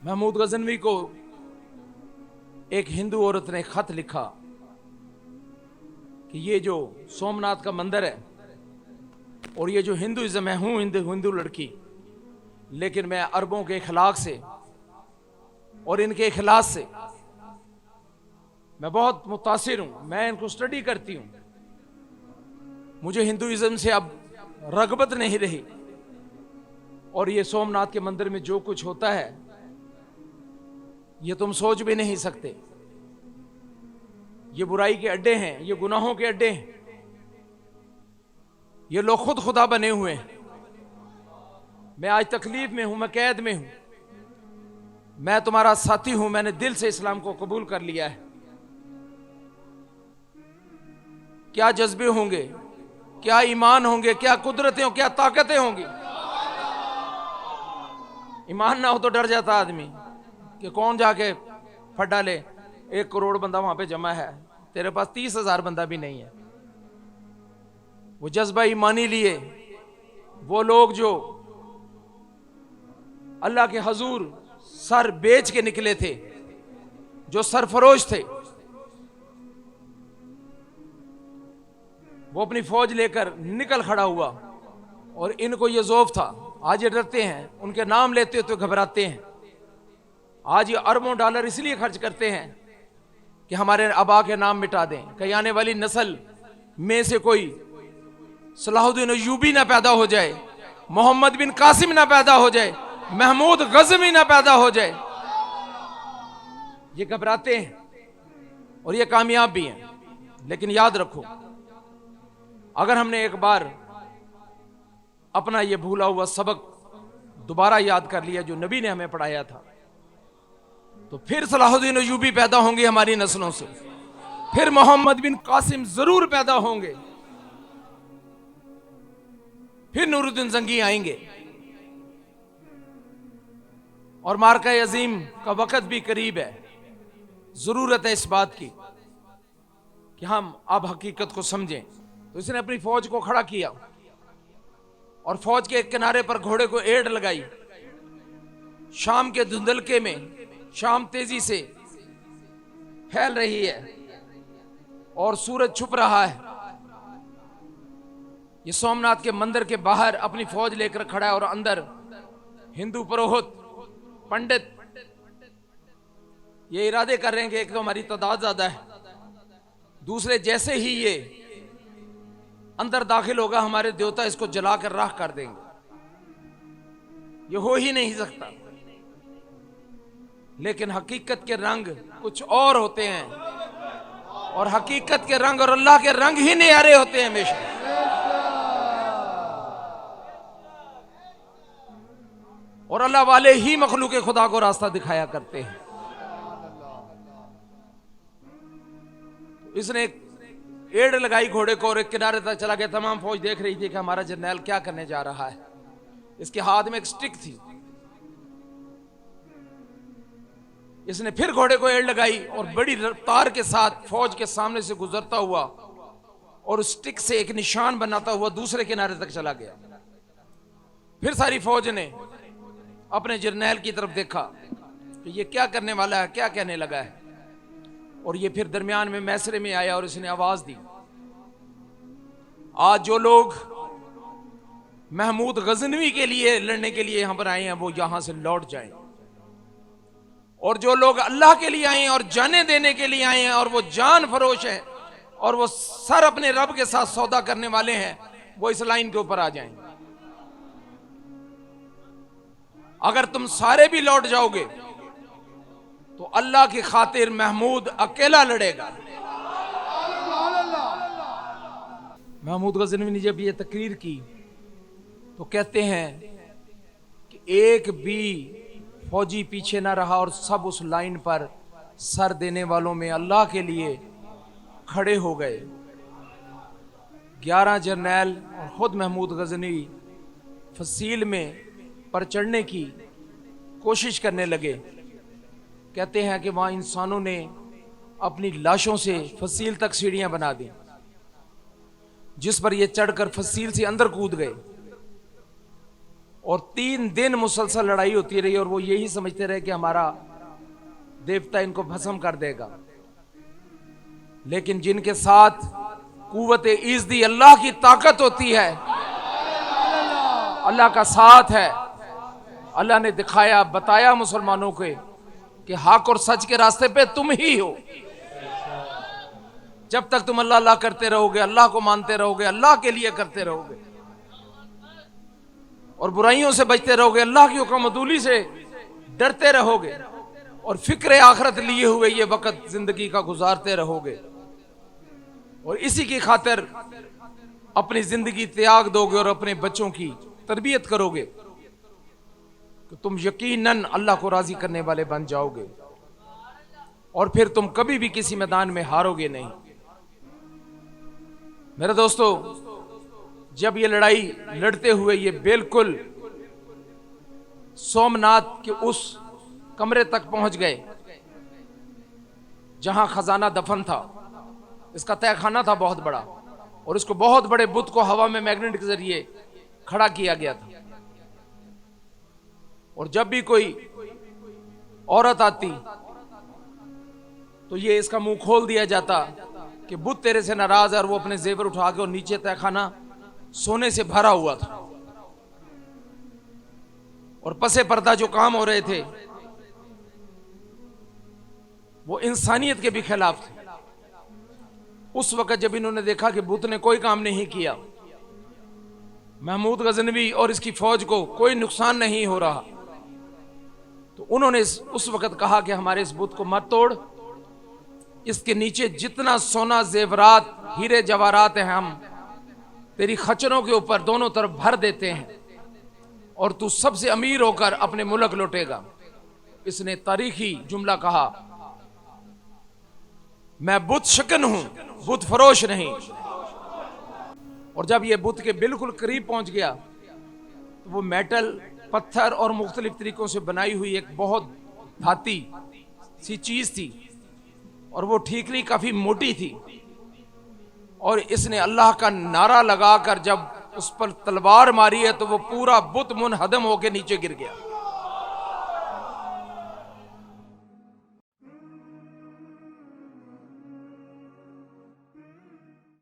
महमूद गजनवी को एक हिंदू औरत ने खत लिखा कि ये जो सोमनाथ का मंदिर है और ये जो हिंदुइज्म है, हूं हिंदू लड़की, लेकिन मैं अरबों के इखलाक से और इनके इखलास से मैं बहुत मुतासिर हूं। मैं इनको स्टडी करती हूं, मुझे हिंदुइज्म से अब रगबत नहीं रही। और ये सोमनाथ के मंदिर में जो कुछ होता है ये तुम सोच भी नहीं सकते। ये बुराई के अड्डे हैं, ये गुनाहों के अड्डे हैं। ये लोग खुद खुदा बने हुए हैं। मैं आज तकलीफ में हूं, मैं कैद में हूं। मैं तुम्हारा साथी हूं, मैंने दिल से इस्लाम को कबूल कर लिया है। क्या जज्बे होंगे, क्या ईमान होंगे, क्या कुदरतें हो, क्या ताकतें होंगी। ईमान ना हो तो डर जाता आदमी कि कौन जाके फट डाले। 1 करोड़ बंदा वहां पे जमा है, तेरे पास 30,000 बंदा भी नहीं है। वो जज्बा ईमानी लिए वो लोग जो अल्लाह के हजूर सर बेच के निकले थे, जो सरफरोश थे, वो अपनी फौज लेकर निकल खड़ा हुआ। और इनको ये ज़ौफ था, आज ये डरते हैं, उनके नाम लेते तो घबराते हैं। आज ये अरबों डॉलर इसलिए खर्च करते हैं कि हमारे आबा के नाम मिटा दें, कहीं आने वाली नस्ल में से कोई सलाहुद्दीन अय्यूबी ना पैदा हो जाए, मोहम्मद बिन कासिम ना पैदा हो जाए, महमूद गजनवी ना पैदा हो जाए। ये घबराते हैं और ये कामयाब भी हैं। लेकिन याद रखो, अगर हमने एक बार अपना ये भूला हुआ सबक दोबारा याद कर लिया जो नबी ने हमें पढ़ाया था, तो फिर सलाहुद्दीन अय्यूबी पैदा होंगे हमारी नस्लों से, फिर मोहम्मद बिन कासिम जरूर पैदा होंगे, फिर नूरुद्दीन जंगी आएंगे। और मार्का अजीम का वक्त भी करीब है। जरूरत है इस बात की कि हम अब हकीकत को समझें। तो इसने अपनी फौज को खड़ा किया और फौज के एक किनारे पर घोड़े को एड़ लगाई। शाम के धुंधलके में शाम तेजी से फैल रही है और सूरज छुप रहा है। ये सोमनाथ के मंदिर के बाहर अपनी फौज लेकर खड़ा है और अंदर हिंदू पुरोहित पंडित ये इरादे कर रहे हैं कि एक तो हमारी तादाद ज्यादा है, दूसरे जैसे ही ये अंदर दाखिल होगा हमारे देवता इसको जलाकर राख कर देंगे। ये हो ही नहीं सकता। लेकिन हकीकत के रंग कुछ और होते हैं और हकीकत के रंग और अल्लाह के रंग ही न्यारे होते हैं हमेशा। और अल्लाह वाले ही मखलूक खुदा को रास्ता दिखाया करते हैं। इसने एड़ लगाई घोड़े को और एक किनारे तक चला गया। तमाम फौज देख रही थी कि हमारा जर्नैल क्या करने जा रहा है। इसके हाथ में एक स्टिक थी। इसने फिर घोड़े को एड़ लगाई और बड़ी रफ्तार के साथ फौज के सामने से गुजरता हुआ और स्टिक से एक निशान बनाता हुआ दूसरे किनारे तक चला गया। फिर सारी फौज ने अपने जर्नैल की तरफ देखा कि ये क्या करने वाला है, क्या कहने लगा है। और ये फिर दरमियान में मैसरे में आया और इसने आवाज दी, आज जो लोग महमूद गजनवी के लिए लड़ने के लिए यहां पर आए हैं वो यहां से लौट जाएं, और जो लोग अल्लाह के लिए आए हैं और जाने देने के लिए आए हैं और वो जान फरोश है और वो सर अपने रब के साथ सौदा करने वाले हैं, वो इस लाइन के ऊपर आ जाएं। अगर तुम सारे भी लौट जाओगे तो अल्लाह की खातिर महमूद अकेला लड़ेगा। महमूद गजनवी ने जब ये तकरीर की तो कहते हैं कि एक भी फौजी पीछे ना रहा और सब उस लाइन पर सर देने वालों में अल्लाह के लिए खड़े हो गए। 11 जर्नैल और खुद महमूद गजनवी फसील में पर चढ़ने की कोशिश करने लगे। कहते हैं कि वहां इंसानों ने अपनी लाशों से फसील तक सीढ़ियां बना दी, जिस पर ये चढ़कर फसील से अंदर कूद गए और 3 दिन मुसलसल लड़ाई होती रही और वो यही समझते रहे कि हमारा देवता इनको भस्म कर देगा। लेकिन जिनके साथ कुव्वत इज़्ज़ी अल्लाह की ताकत होती है, अल्लाह का साथ है, अल्लाह ने दिखाया बताया मुसलमानों को कि हक और सच के रास्ते पे तुम ही हो। जब तक तुम अल्लाह अल्लाह करते रहोगे, अल्लाह को मानते रहोगे, अल्लाह के लिए करते रहोगे और बुराइयों से बचते रहोगे, अल्लाह की हुक्मतूली से डरते रहोगे और फिक्र आखरत लिए हुए ये वक्त जिंदगी का गुजारते रहोगे और इसी की खातिर अपनी जिंदगी त्याग दोगे और अपने बच्चों की तरबियत करोगे तो तुम यकीनन अल्लाह को राजी करने वाले बन जाओगे और फिर तुम कभी भी किसी मैदान में हारोगे नहीं। मेरे दोस्तों, जब ये लड़ाई लड़ते हुए ये बिल्कुल सोमनाथ के उस कमरे तक पहुंच गए जहां खजाना दफन था, इसका तहखाना था बहुत बड़ा और इसको बहुत बड़े बुत को हवा में मैग्नेट के जरिए खड़ा किया गया था और जब भी कोई औरत आती तो ये इसका मुंह खोल दिया जाता कि बुत तेरे से नाराज है और वो अपने जेवर उठा के और नीचे तहखाना सोने से भरा हुआ था और पसे पर्दा जो काम हो रहे थे वो इंसानियत के भी खिलाफ थे। उस वक्त जब इन्होंने देखा कि बुत ने कोई काम नहीं किया, महमूद गजनवी और इसकी फौज को कोई नुकसान नहीं हो रहा, तो उन्होंने उस वक्त कहा कि हमारे इस बुत को मत तोड़, इसके नीचे जितना सोना जेवरात हीरे जवाहरात हैं हम तेरी खच्चरों के ऊपर दोनों तरफ भर देते हैं और तू सबसे अमीर होकर अपने मुल्क लौटेगा। इसने तारीखी जुमला कहा, मैं बुत शिकन हूं, बुत फरोश नहीं। और जब यह बुत के बिल्कुल करीब पहुंच गया तो वो मेटल, पत्थर और मुख्तलिफ तरीकों से बनाई हुई एक बहुत धाती सी चीज थी और वो ठीकरी काफी मोटी थी और इसने अल्लाह का नारा लगाकर जब उस पर तलवार मारी है तो वो पूरा बुत मुनहदम होकर नीचे गिर गया।